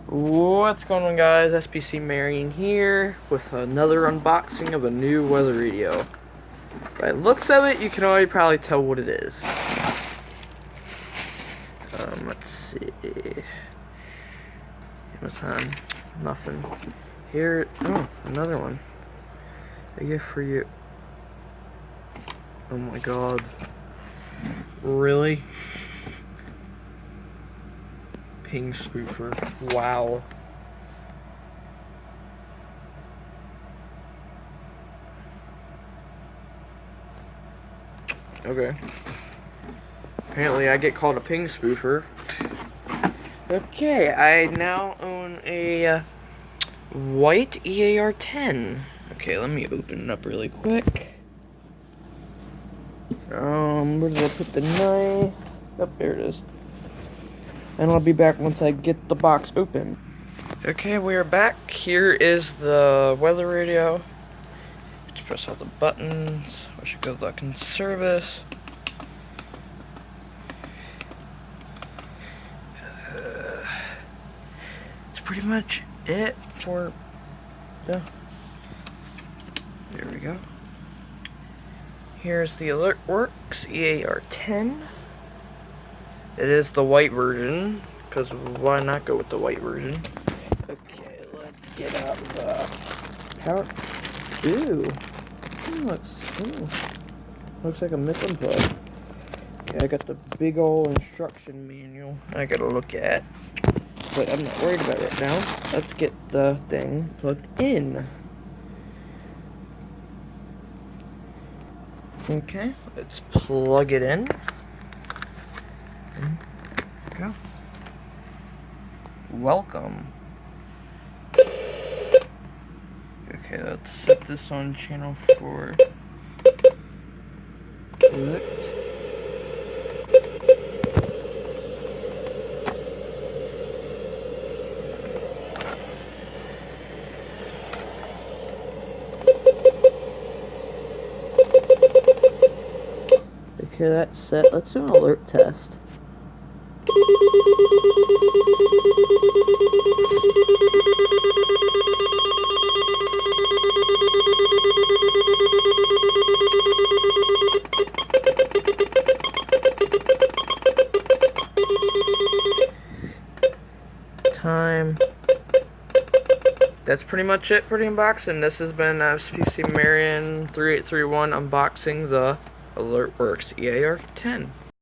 What's going on, guys? SPC Marion here with another unboxing of a new weather radio. By the looks of it, you can already probably tell what it is. Let's see. Amazon, nothing. Here, oh, another one. A gift for you. Oh my god. Really? Ping spoofer. Wow. Okay. Apparently I get called a ping spoofer. Okay, I now own a white EAR10. Okay, let me open it up really quick. Where did I put the knife? Oh, there it is. And I'll be back once I get the box open. Okay, we are back. Here is the weather radio. Just press all the buttons. Wish it good luck in service. That's pretty much it for... yeah. There we go. Here's the AlertWorks EAR10. It is the white version, because why not go with the white version? Okay, let's get out the power. Ooh, looks like a missing plug. Okay, I got the big old instruction manual I gotta look at, but I'm not worried about it now. Let's get the thing plugged in. Okay, let's plug it in. Go. Welcome. Okay, let's set this on channel 4. Select. Okay, that's set. Let's do an alert test. Time. That's pretty much it for the unboxing. This has been SPC Marion 3831 unboxing the AlertWorks EAR10.